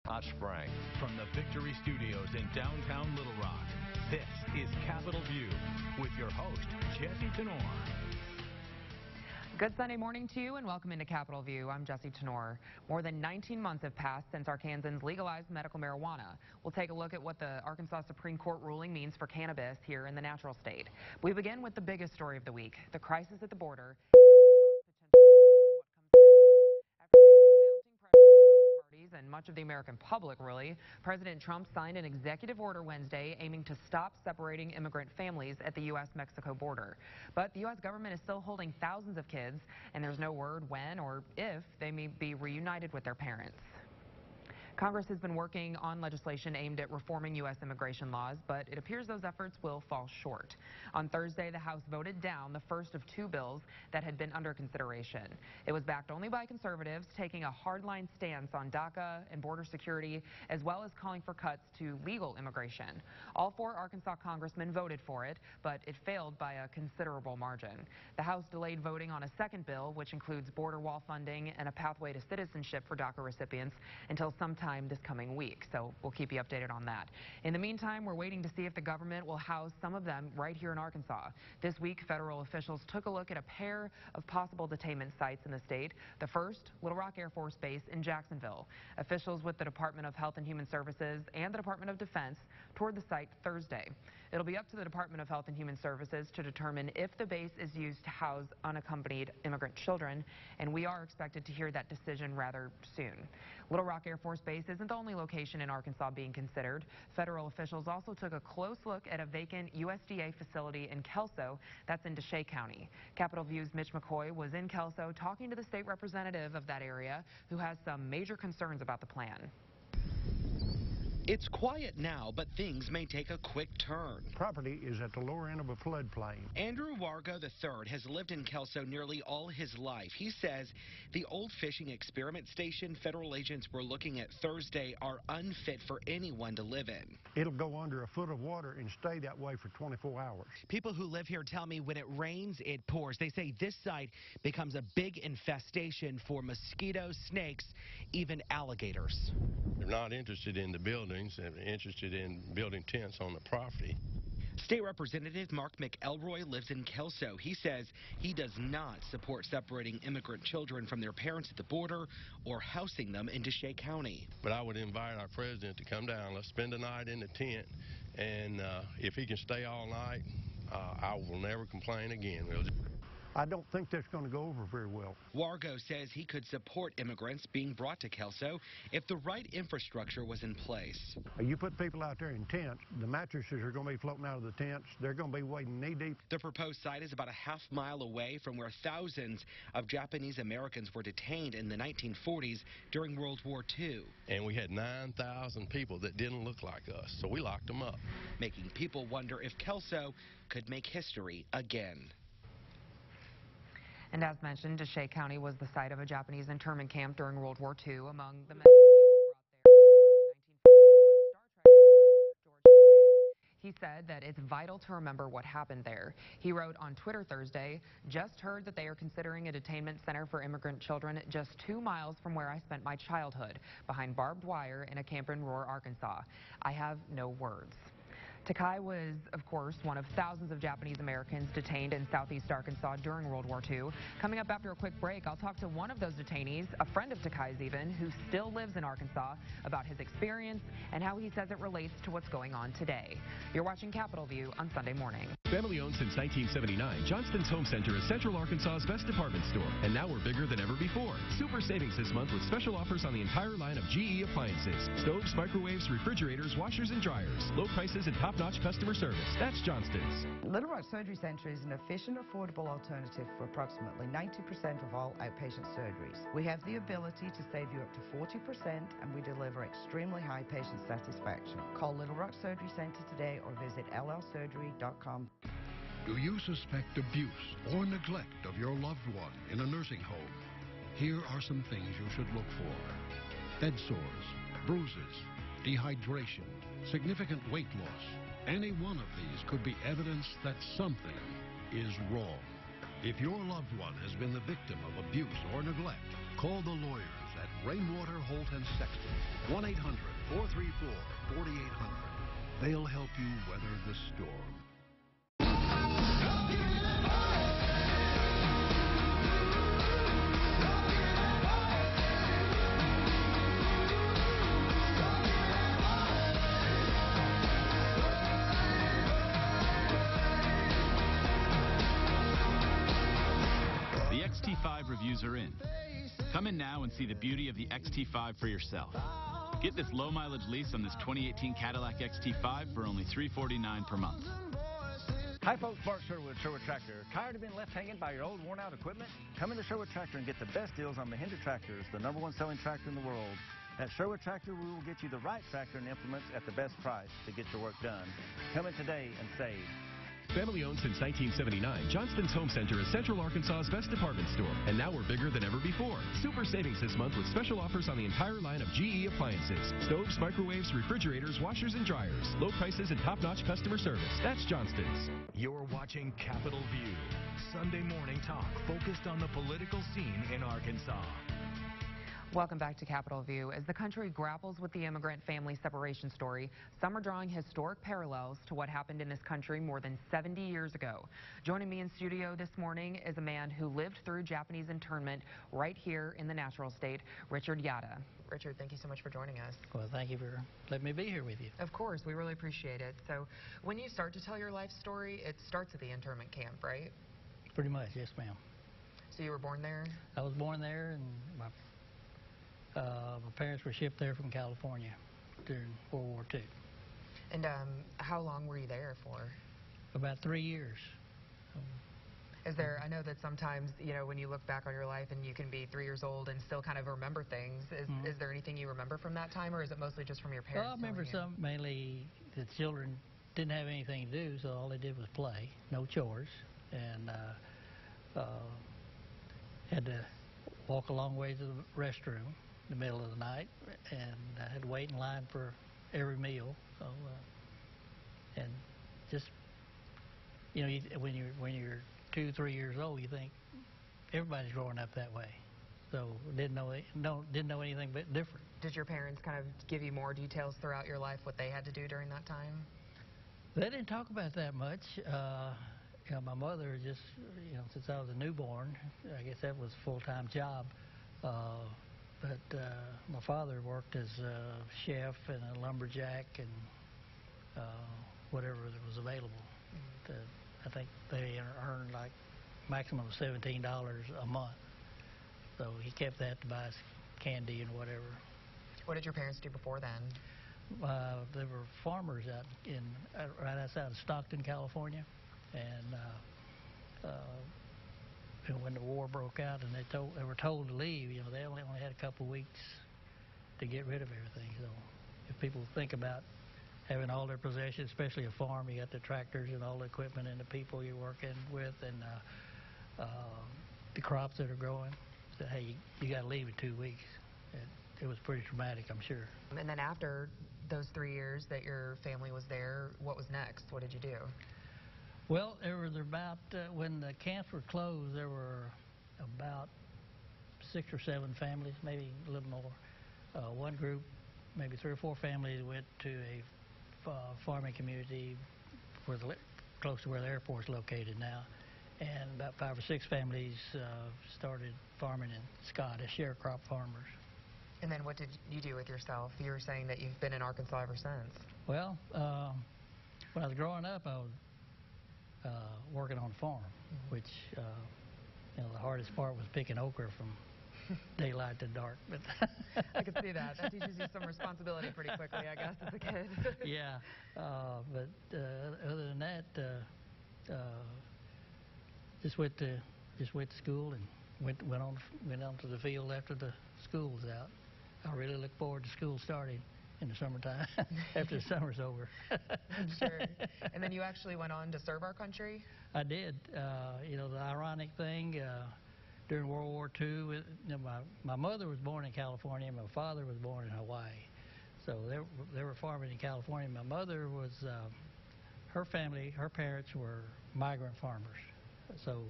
hot spring. From the Victory Studios in downtown Little Rock, this is Capitol View with your host, Jesse Tenor. Good Sunday morning to you and welcome into Capitol View. I'm Jesse Tenor. More than 19 months have passed since Arkansans legalized medical marijuana. We'll take a look at what the Arkansas Supreme Court ruling means for cannabis here in the natural state. We begin with the biggest story of the week, the crisis at the border and Arkansas's potential role in what comes next. After facing mounting pressure from both parties and much of the American public, really, President Trump signed an executive order Wednesday aiming to stop separating immigrant families at the U.S.-Mexico border. But the U.S. government is still holding thousands of kids, and there's no word when or if they may be reunited with their parents. Congress has been working on legislation aimed at reforming U.S. immigration laws, but it appears those efforts will fall short. On Thursday, the House voted down the first of two bills that had been under consideration. It was backed only by conservatives, taking a hardline stance on DACA and border security, as well as calling for cuts to legal immigration. All four Arkansas congressmen voted for it, but it failed by a considerable margin. The House delayed voting on a second bill, which includes border wall funding and a pathway to citizenship for DACA recipients, until sometime this coming week, so we'll keep you updated on that. In the meantime, we're waiting to see if the government will house some of them right here in Arkansas. This week, federal officials took a look at a pair of possible detainment sites in the state. The first, Little Rock Air Force Base in Jacksonville. Officials with the Department of Health and Human Services and the Department of Defense toured the site Thursday. It'll be up to the Department of Health and Human Services to determine if the base is used to house unaccompanied immigrant children, and we are expected to hear that decision rather soon. Little Rock Air Force Base isn't the only location in Arkansas being considered. Federal officials also took a close look at a vacant USDA facility in Kelso that's in Deshay County. Capitol View's Mitch McCoy was in Kelso talking to the state representative of that area who has some major concerns about the plan. It's quiet now, but things may take a quick turn. Property is at the lower end of a floodplain. Andrew Wargo III has lived in Kelso nearly all his life. He says the old fishing experiment station federal agents were looking at Thursday are unfit for anyone to live in. It'll go under a foot of water and stay that way for 24 hours. People who live here tell me when it rains, it pours. They say this site becomes a big infestation for mosquitoes, snakes, even alligators. They're not interested in the buildings. They're interested in building tents on the property. State Representative Mark McElroy lives in Kelso. He says he does not support separating immigrant children from their parents at the border or housing them in Deshay County. But I would invite our president to come down. Let's spend the night in the tent, and if he can stay all night, I will never complain again. I don't think that's going to go over very well. Wargo says he could support immigrants being brought to Kelso if the right infrastructure was in place. You put people out there in tents, the mattresses are going to be floating out of the tents. They're going to be wading knee-deep. The proposed site is about a half-mile away from where thousands of Japanese Americans were detained in the 1940s during World War II. And we had 9,000 people that didn't look like us, so we locked them up. Making people wonder if Kelso could make history again. And as mentioned, Deshay County was the site of a Japanese internment camp during World War II. Among the many people brought there in the early 1940s was Star Trek actor George Takei. He said that it's vital to remember what happened there. He wrote on Twitter Thursday, "Just heard that they are considering a detainment center for immigrant children just 2 miles from where I spent my childhood, behind barbed wire in a camp in Rohwer, Arkansas. I have no words." Takei was, of course, one of thousands of Japanese Americans detained in southeast Arkansas during World War II. Coming up after a quick break, I'll talk to one of those detainees, a friend of Takei's even, who still lives in Arkansas, about his experience and how he says it relates to what's going on today. You're watching Capitol View on Sunday morning. Family owned since 1979, Johnston's Home Center is Central Arkansas's best department store, and now we're bigger than ever before. Super savings this month with special offers on the entire line of GE appliances, stoves, microwaves, refrigerators, washers, and dryers. Low prices and top-notch customer service. That's Johnston's. Little Rock Surgery Center is an efficient, affordable alternative for approximately 90% of all outpatient surgeries. We have the ability to save you up to 40%, and we deliver extremely high patient satisfaction. Call Little Rock Surgery Center today or visit llsurgery.com. Do you suspect abuse or neglect of your loved one in a nursing home? Here are some things you should look for: bed sores, bruises, dehydration, significant weight loss. Any one of these could be evidence that something is wrong. If your loved one has been the victim of abuse or neglect, call the lawyers at Rainwater, Holt, and Sexton. 1-800-434-4800. They'll help you weather the storm. The XT5 reviews are in. Come in now and see the beauty of the XT5 for yourself. Get this low-mileage lease on this 2018 Cadillac XT5 for only $349 per month. Hi folks, Mark Sherwood, Sherwood Tractor. Tired of being left hanging by your old worn-out equipment? Come into Sherwood Tractor and get the best deals on Mahindra tractors, the #1 selling tractor in the world. At Sherwood Tractor, we will get you the right tractor and implements at the best price to get your work done. Come in today and save. Family owned since 1979, Johnston's Home Center is Central Arkansas's best department store. And now we're bigger than ever before. Super savings this month with special offers on the entire line of GE appliances. Stoves, microwaves, refrigerators, washers, and dryers. Low prices and top-notch customer service. That's Johnston's. You're watching Capitol View, Sunday morning talk focused on the political scene in Arkansas. Welcome back to Capitol View. As the country grapples with the immigrant family separation story, some are drawing historic parallels to what happened in this country more than 70 years ago. Joining me in studio this morning is a man who lived through Japanese internment right here in the natural state, Richard Yada. Richard, thank you so much for joining us. Well, thank you for letting me be here with you. Of course, we really appreciate it. So when you start to tell your life story, it starts at the internment camp, right? Pretty much, yes, ma'am. So you were born there? I was born there, and my parents were shipped there from California during World War II. And how long were you there for? About 3 years. Is there, I know that sometimes, you know, when you look back on your life and you can be 3 years old and still kind of remember things, is there anything you remember from that time, or is it mostly just from your parents? Well, I remember some, mainly the children didn't have anything to do, so all they did was play, no chores, and had to walk a long way to the restroom in the middle of the night, and I had to wait in line for every meal. So, and just, you know, when you're 2, 3 years old, you think everybody's growing up that way. So didn't know anything but different. Did your parents kind of give you more details throughout your life what they had to do during that time? They didn't talk about that much. You know, my mother just, you know, since I was a newborn, I guess that was a full-time job. But my father worked as a chef and a lumberjack and whatever that was available. I think they earned like maximum of $17 a month. So he kept that to buy us candy and whatever. What did your parents do before then? They were farmers out right outside of Stockton, California. And when the war broke out and they were told to leave, you know, they only had a couple of weeks to get rid of everything. So if people think about having all their possessions, especially a farm, you got the tractors and all the equipment and the people you're working with and the crops that are growing, so, hey, you got to leave in 2 weeks. It was pretty traumatic, I'm sure. And then after those 3 years that your family was there, what was next? What did you do? Well, there was about, when the camps were closed, there were about 6 or 7 families, maybe a little more. One group, maybe 3 or 4 families, went to a farming community close to where the airport's located now. And about 5 or 6 families started farming in Scott as sharecrop farmers. And then what did you do with yourself? You were saying that you've been in Arkansas ever since. Well, when I was growing up, I was working on a farm, which, you know, the hardest part was picking okra from daylight to dark. But I could see that. That teaches you some responsibility pretty quickly, I guess, as a kid. Yeah, but other than that, just went to school and went on to the field after the school was out. I really look forward to school starting in the summertime after the summer's over. I'm sure. And then you actually went on to serve our country? I did. You know, the ironic thing, during World War II, you know, my mother was born in California and my father was born in Hawaii. So they were farming in California. My mother was, her parents were migrant farmers. So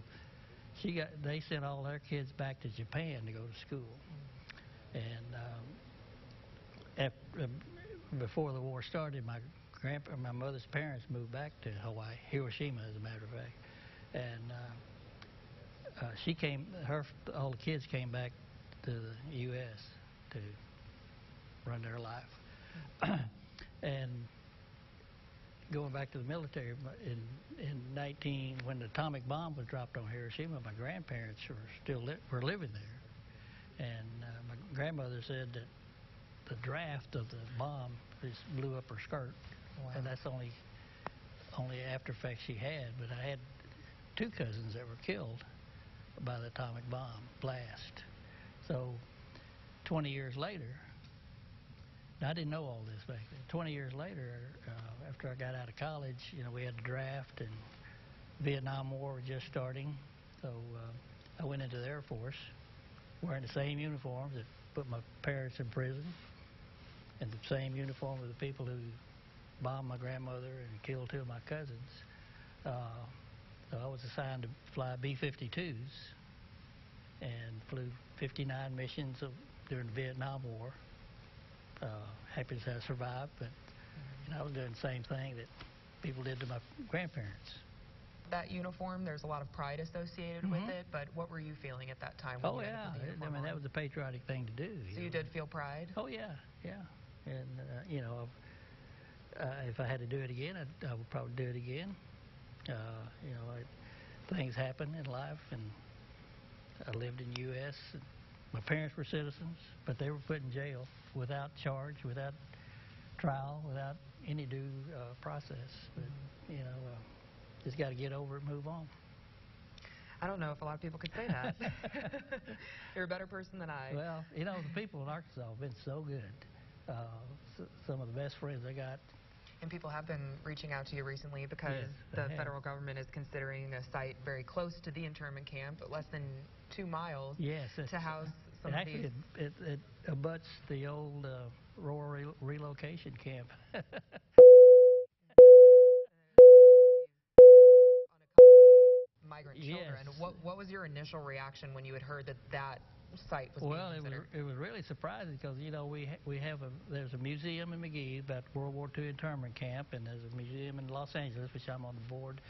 they sent all their kids back to Japan to go to school. And before the war started, my mother's parents moved back to Hawaii, Hiroshima, as a matter of fact. And all the kids came back to the U.S. to run their life. And going back to the military, when the atomic bomb was dropped on Hiroshima, my grandparents were living there. And my grandmother said that the draft of the bomb just blew up her skirt. Wow. And that's the only after effect she had. But I had 2 cousins that were killed by the atomic bomb blast. So 20 years later, I didn't know all this back then. 20 years later, after I got out of college, we had the draft, and Vietnam War was just starting. So I went into the Air Force wearing the same uniforms that put my parents in prison, and the same uniform with the people who bombed my grandmother and killed 2 of my cousins. So I was assigned to fly B-52s and flew 59 missions during the Vietnam War. Happy to say I survived, but I was doing the same thing that people did to my grandparents. That uniform, there's a lot of pride associated with it, but what were you feeling at that time? Oh, yeah. That was a patriotic thing to do. So you did feel pride? Oh, yeah, yeah. And, if I had to do it again, I would probably do it again. Things happen in life, and I lived in the U.S. My parents were citizens, but they were put in jail without charge, without trial, without any due process. But, just got to get over it and move on. I don't know if a lot of people could say that. You're a better person than I. Well, the people in Arkansas have been so good. Some of the best friends I got. And people have been reaching out to you recently because the federal government is considering a site very close to the internment camp, less than 2 miles, to house some of these. Actually, it abuts the old Rohwer relocation camp. Migrant children. What was your initial reaction when you had heard that site was being considered? It was really surprising because there's a museum in McGee about World War II internment camp, and there's a museum in Los Angeles, which I'm on the board,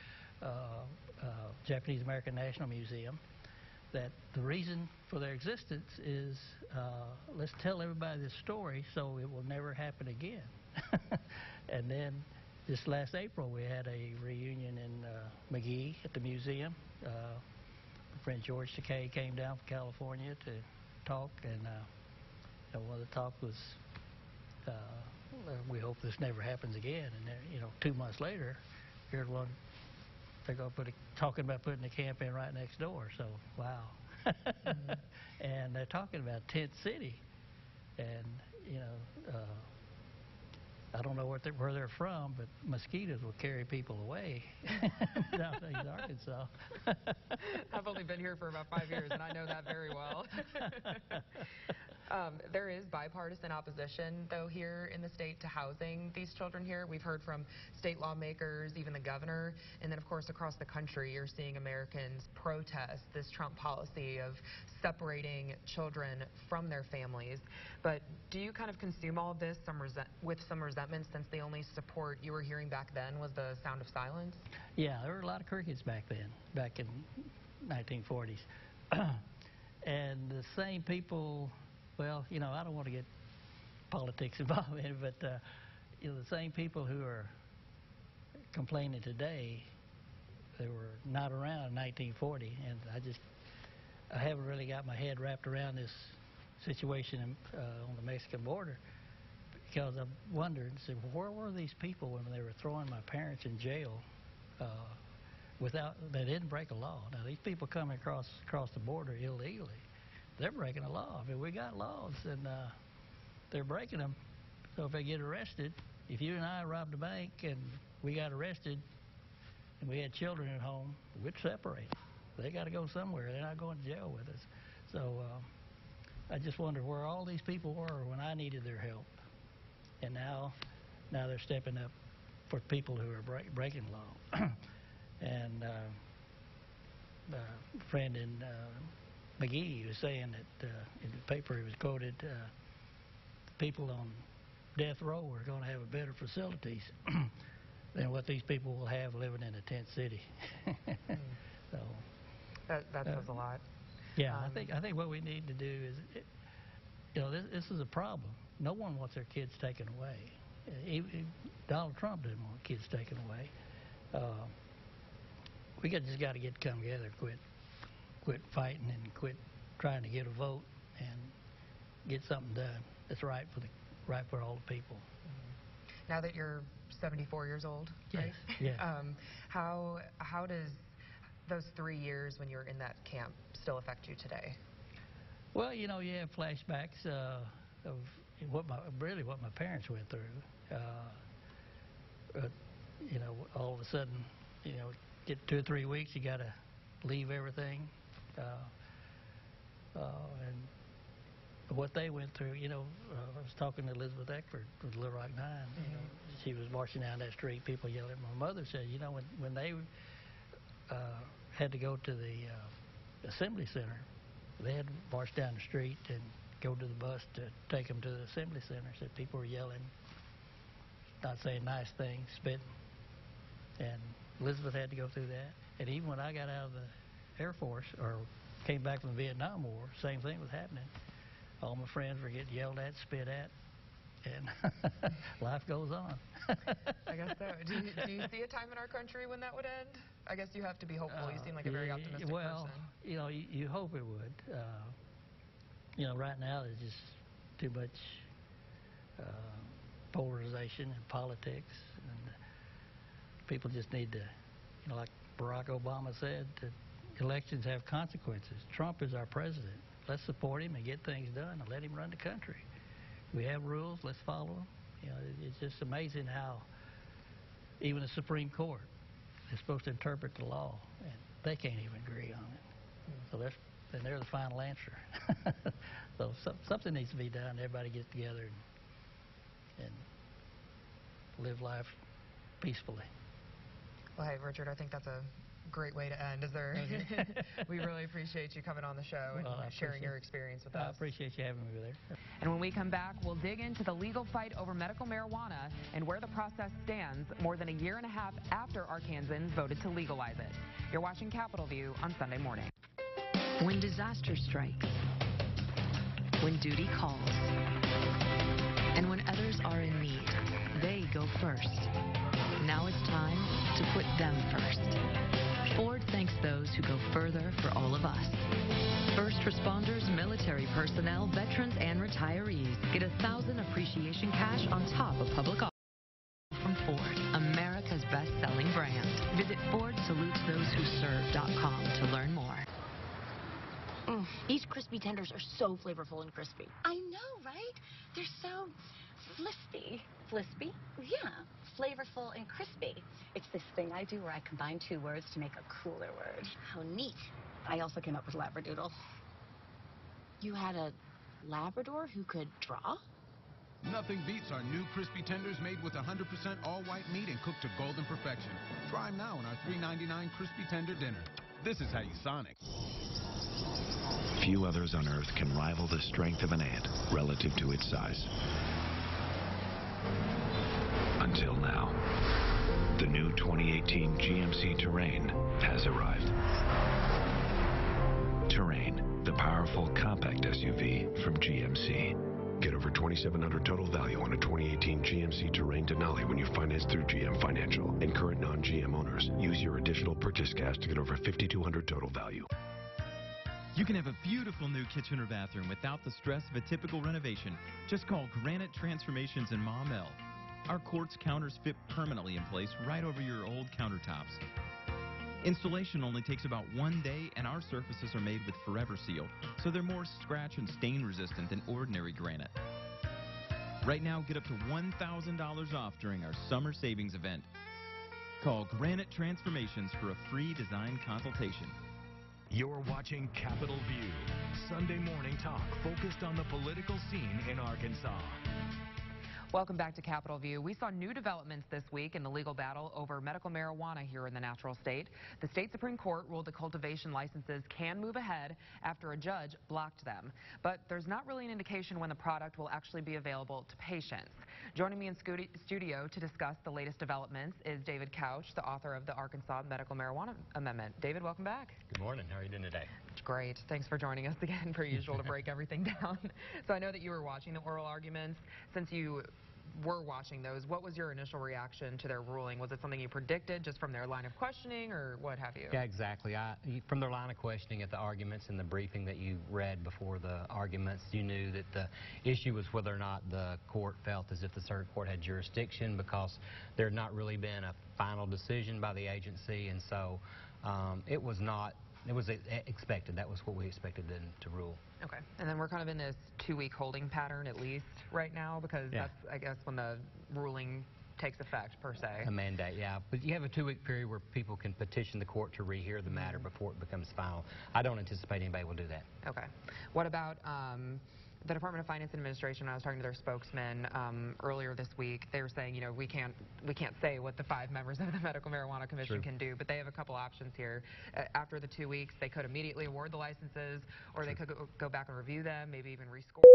Japanese American National Museum. That the reason for their existence is let's tell everybody this story so it will never happen again. And then this last April, we had a reunion in McGee at the museum. My friend George Takei came down from California to talk, and one of the talks was, we hope this never happens again. And then, 2 months later, here's one, they're going to talking about putting the camp in right next door. So, wow. And they're talking about Tent City. And, I don't know where they're from, but mosquitoes will carry people away down in Arkansas. I've only been here for about 5 years, and I know that very well. There is bipartisan opposition, though, here in the state to housing these children here. We've heard from state lawmakers, even the governor, and then, of course, across the country, you're seeing Americans protest this Trump policy of separating children from their families. But do you kind of consume all of this with some resentment, since the only support you were hearing back then was the sound of silence? Yeah, there were a lot of crickets back then, back in 1940s. And the same people, well, I don't want to get politics involved in it, but the same people who are complaining today, they were not around in 1940, and I haven't really got my head wrapped around this situation on the Mexican border, because I've wondered, where were these people when they were throwing my parents in jail they didn't break a law? Now, these people coming across the border illegally, they're breaking a law. I mean, we got laws, and they're breaking them. So if they get arrested, if you and I robbed a bank and we got arrested and we had children at home, we'd separate. They got to go somewhere. They're not going to jail with us. So I just wonder where all these people were when I needed their help. And now they're stepping up for people who are breaking law. And a friend in McGee was saying that in the paper he was quoted, people on death row are going to have better facilities than what these people will have living in a tent city. So that says a lot. Yeah, I think what we need to do is, this is a problem. No one wants their kids taken away. Even Donald Trump didn't want kids taken away. We just got to come together, quit fighting, and quit trying to get a vote, and get something done that's right for all the people. Now that you're 74 years old, yes. Right? Yeah. How does those 3 years when you were in that camp still affect you today? Well, you have flashbacks of what my parents went through. All of a sudden, get 2 or 3 weeks, you got to leave everything, and what they went through. I was talking to Elizabeth Eckford with Little Rock 9. She was marching down that street, people yelling. My mother said, when they had to go to the assembly center, they had to march down the street and go to the bus to take them to the assembly center. Said people were yelling, not saying nice things, spitting. And Elizabeth had to go through that. And even when I got out of the Air Force or came back from the Vietnam War, same thing was happening. All my friends were getting yelled at, spit at, and life goes on. I guess so. Do you see a time in our country when that would end? I guess you have to be hopeful. You seem like a very optimistic person. You hope it would. Right now there's just too much polarization in politics, and people just need to, like Barack Obama said, that elections have consequences. Trump is our president. Let's support him and get things done and let him run the country. We have rules, let's follow them. It's just amazing how even the Supreme Court is supposed to interpret the law, and they can't even agree on it. So they're the final answer. So something needs to be done. Everybody gets together and live life peacefully. Well, hey, Richard, I think that's a great way to end. We really appreciate you coming on the show and sharing your experience with us. I appreciate you having me there. And when we come back, we'll dig into the legal fight over medical marijuana and where the process stands more than a year and a half after Arkansans voted to legalize it. You're watching Capitol View on Sunday morning. When disaster strikes, when duty calls, and when others are in need, they go first. Now it's time to put them first. Ford thanks those who go further for all of us. First responders, military personnel, veterans, and retirees get 1,000 appreciation cash on top of public offer from Ford, America's best-selling brand. Visit FordSalutesThoseWhoServe.com to learn more. These crispy tenders are so flavorful and crispy. I know, right? They're so flispy. Flispy? Yeah, flavorful and crispy. It's this thing I do where I combine 2 words to make a cooler word. How neat. I also came up with Labradoodle. You had a Labrador who could draw? Nothing beats our new crispy tenders made with 100% all-white meat and cooked to golden perfection. Try them now on our $3.99 crispy tender dinner. This is how you Sonic. Few others on Earth can rival the strength of an ant relative to its size. Until now. The new 2018 GMC Terrain has arrived. Terrain, the powerful compact SUV from GMC. Get over $2,700 total value on a 2018 GMC Terrain Denali when you finance through GM Financial. And current non-GM owners, use your additional purchase cash to get over $5,200 total value. You can have a beautiful new kitchen or bathroom without the stress of a typical renovation. Just call Granite Transformations in Maumelle. Our quartz counters fit permanently in place right over your old countertops. Installation only takes about 1 day, and our surfaces are made with Forever Seal, so they're more scratch and stain resistant than ordinary granite. Right now, get up to $1,000 off during our summer savings event. Call Granite Transformations for a free design consultation. You're watching Capitol View, Sunday morning talk focused on the political scene in Arkansas. Welcome back to Capitol View. We saw new developments this week in the legal battle over medical marijuana here in the natural state. The state Supreme Court ruled the cultivation licenses can move ahead after a judge blocked them. But there's not really an indication when the product will actually be available to patients. Joining me in studio to discuss the latest developments is David Couch, the author of the Arkansas Medical Marijuana Amendment. David, welcome back. Good morning. How are you doing today? Great. Thanks for joining us again, per usual, to break everything down. So I know that you were watching the oral arguments. Since you were watching those, what was your initial reaction to their ruling? Was it something you predicted just from their line of questioning, or what have you? Yeah, exactly. From their line of questioning at the arguments and the briefing that you read before the arguments, you knew that the issue was whether or not the court felt as if the circuit court had jurisdiction, because there had not really been a final decision by the agency, and so it was expected. That was what we expected them to rule. Okay. And then we're kind of in this 2-week holding pattern, at least right now, because that's, I guess, when the ruling takes effect, per se. A mandate, yeah. But you have a 2-week period where people can petition the court to rehear the matter before it becomes final. I don't anticipate anybody will do that. Okay. What about the Department of Finance and Administration? I was talking to their spokesman earlier this week. They were saying, you know, we can't say what the 5 members of the Medical Marijuana Commission can do, but they have a couple options here. After the 2 weeks, they could immediately award the licenses, or they could go back and review them, maybe even rescore them.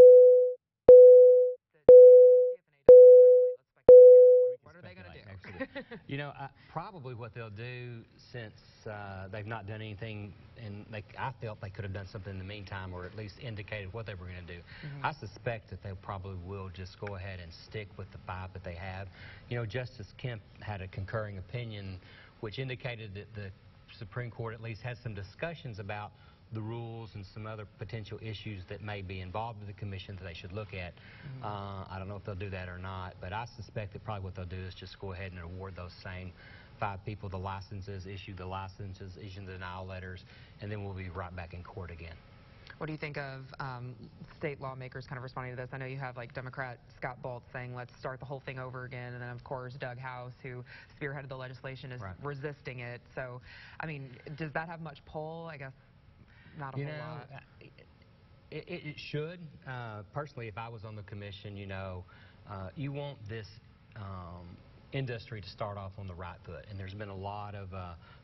What are they going to do? You know, probably what they'll do, since they've not done anything, and I felt they could have done something in the meantime, or at least indicated what they were going to do. I suspect that they probably will just go ahead and stick with the 5 that they have. You know, Justice Kemp had a concurring opinion which indicated that the Supreme Court at least has some discussions about the rules and some other potential issues that may be involved with the commission that they should look at. I don't know if they'll do that or not, but I suspect that probably what they'll do is just go ahead and award those same 5 people the licenses, issue the denial letters, and then we'll be right back in court again. What do you think of state lawmakers kind of responding to this? I know you have like Democrat Scott Bolt saying let's start the whole thing over again, and then of course Doug House, who spearheaded the legislation, is resisting it. So, I mean, does that have much pull? I guess not a whole lot. It should. Personally, if I was on the commission, you know, you want this industry to start off on the right foot, and there's been a lot of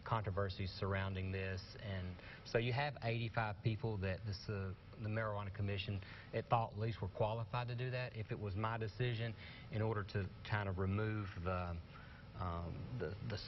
controversies surrounding this, and so you have 85 people that the Marijuana Commission thought at least were qualified to do that. If it was my decision, in order to kind of remove the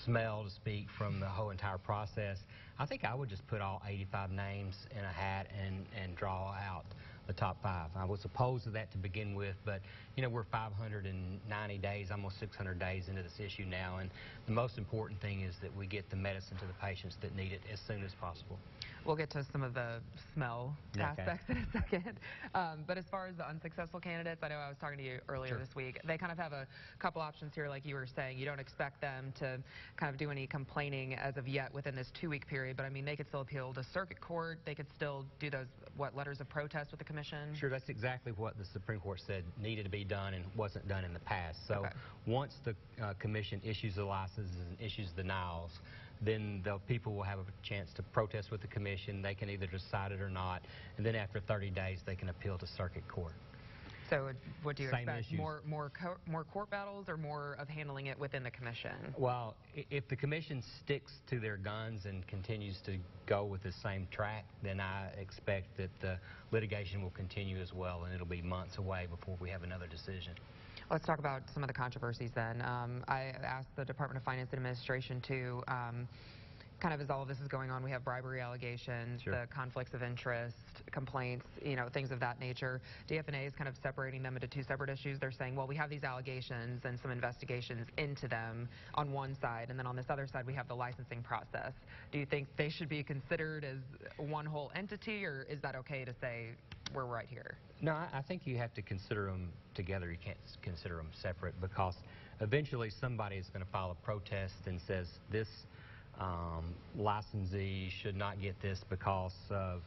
smell, to speak, from the whole entire process, I think I would just put all 85 names in a hat and draw out the top 5. I was opposed to that to begin with, but you know, we're 590 days, almost 600 days into this issue now, and the most important thing is that we get the medicine to the patients that need it as soon as possible. We'll get to some of the smell aspects in a second. But as far as the unsuccessful candidates, I know I was talking to you earlier this week. They kind of have a couple options here, like you were saying. You don't expect them to kind of do any complaining as of yet within this 2-week period, but I mean, they could still appeal to circuit court. They could still do those, letters of protest with the commission? Sure, that's exactly what the Supreme Court said needed to be done and wasn't done in the past. So once the commission issues the licenses and issues the denials, then the people will have a chance to protest with the commission. They can either decide it or not, and then after 30 days they can appeal to circuit court. So what do you expect? More court battles, or more of handling it within the commission? Well, if the commission sticks to their guns and continues to go with the same track, then I expect that the litigation will continue as well, and it'll be months away before we have another decision. Let's talk about some of the controversies then. I asked the Department of Finance and Administration to kind of, as all of this is going on, we have bribery allegations, the conflicts of interest, complaints, you know, things of that nature. DFNA is kind of separating them into 2 separate issues. They're saying, well, we have these allegations and some investigations into them on one side, and then on this other side we have the licensing process. Do you think they should be considered as one whole entity, or is that okay to say we're right here? No, I think you have to consider them together. You can't consider them separate, because eventually somebody is going to file a protest and says this licensee should not get this because of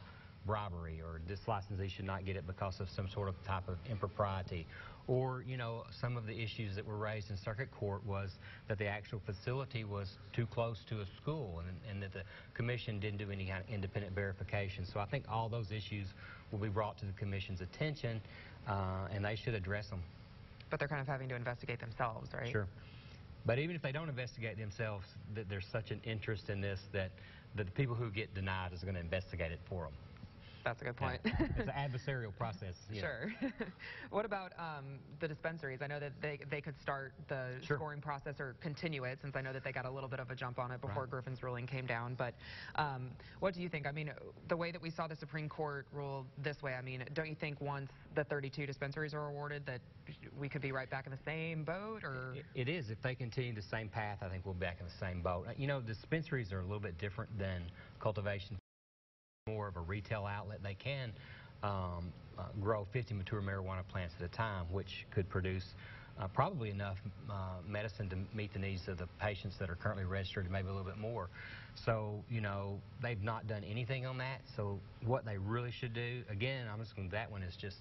bribery, or this licensee should not get it because of some sort of type of impropriety. Or, you know, some of the issues that were raised in circuit court was that the actual facility was too close to a school, and that the commission didn't do any kind of independent verification. So I think all those issues will be brought to the commission's attention, and they should address them. But they're kind of having to investigate themselves, right? Sure. But even if they don't investigate themselves, there's such an interest in this that the people who get denied is going to investigate it for them. That's a good point. It's an adversarial process. Sure. What about the dispensaries? I know that they could start the scoring process or continue it, since I know that they got a little bit of a jump on it before Griffin's ruling came down. But what do you think? I mean, the way that we saw the Supreme Court rule this way, I mean, don't you think once the 32 dispensaries are awarded that we could be right back in the same boat? Or It is. If they continue the same path, I think we'll be back in the same boat. You know, dispensaries are a little bit different than cultivation. More of a retail outlet. They can grow 50 mature marijuana plants at a time, which could produce probably enough medicine to meet the needs of the patients that are currently registered, maybe a little bit more. So, you know, they've not done anything on that. So what they really should do, again, I'm just going to that one, is just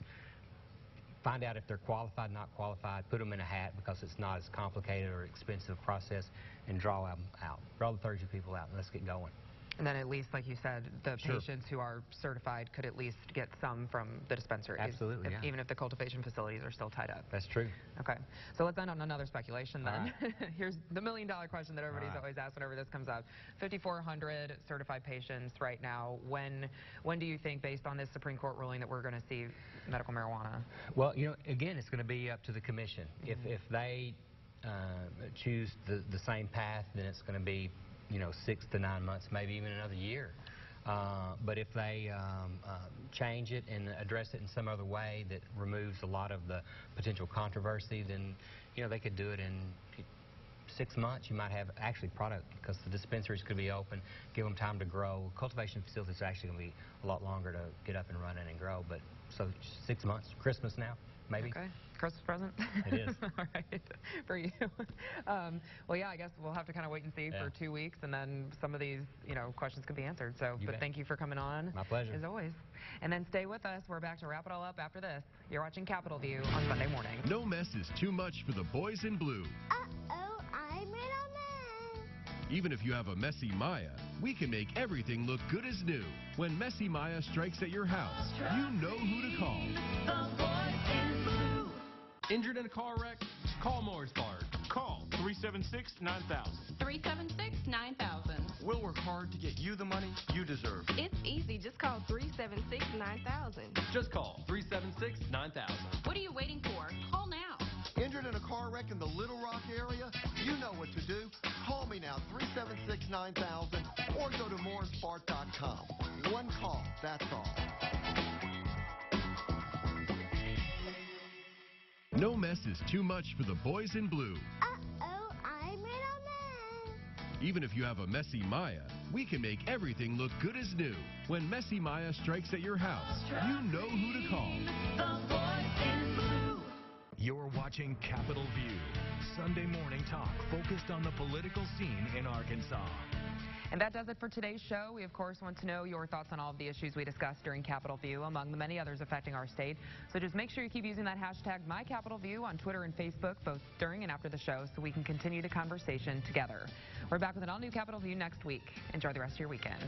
find out if they're qualified, not qualified, put them in a hat, because it's not as complicated or expensive process, and draw them out. Draw the 32 people out, and let's get going. And then at least, like you said, the patients who are certified could at least get some from the dispensaries. Absolutely, even if the cultivation facilities are still tied up. That's true. Okay. So let's end on another speculation then. Here's the million-dollar question that everybody's always asked whenever this comes up. 5,400 certified patients right now. When do you think, based on this Supreme Court ruling, that we're going to see medical marijuana? Well, you know, again, it's going to be up to the commission. If they choose the same path, then it's going to be, you know, 6 to 9 months, maybe even another year. But if they change it and address it in some other way that removes a lot of the potential controversy, then, you know, they could do it in 6 months. You might have actually product, because the dispensaries could be open, give them time to grow. Cultivation facilities are actually going to be a lot longer to get up and running and grow. But so 6 months, Christmas now, maybe. Okay. Christmas present? It is. All right, for you. Well, yeah, I guess we'll have to kind of wait and see for 2 weeks, and then some of these, you know, questions could be answered. So, but thank you for coming on. My pleasure. As always. And then stay with us. We're back to wrap it all up after this. You're watching Capitol View on Sunday morning. No mess is too much for the boys in blue. Uh-oh, I'm in a mess. Even if you have a messy Maya, we can make everything look good as new. When Messy Maya strikes at your house, you know who to call. The boys in blue. Injured in a car wreck? Call Morrisburg. Call 376-9000. 376-9000. We'll work hard to get you the money you deserve. It's easy. Just call 376-9000. Just call 376-9000. What are you waiting for? Call now. Injured in a car wreck in the Little Rock area? You know what to do. Call me now, 376-9000, or go to morrispart.com. One call, that's all. No mess is too much for the boys in blue. Uh-oh, I'm in a mess. Even if you have a messy Maya, we can make everything look good as new. When Messy Maya strikes at your house, you know who to call. The boys in blue. You're watching Capitol View, Sunday morning talk focused on the political scene in Arkansas. And that does it for today's show. We, of course, want to know your thoughts on all of the issues we discussed during Capitol View, among the many others affecting our state. So just make sure you keep using that hashtag MyCapitolView on Twitter and Facebook, both during and after the show, so we can continue the conversation together. We're back with an all-new Capitol View next week. Enjoy the rest of your weekend.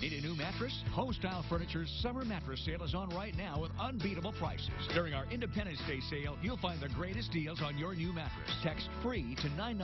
Need a new mattress? Homestyle Furniture's summer mattress sale is on right now with unbeatable prices. During our Independence Day sale, you'll find the greatest deals on your new mattress. Text FREE to 99.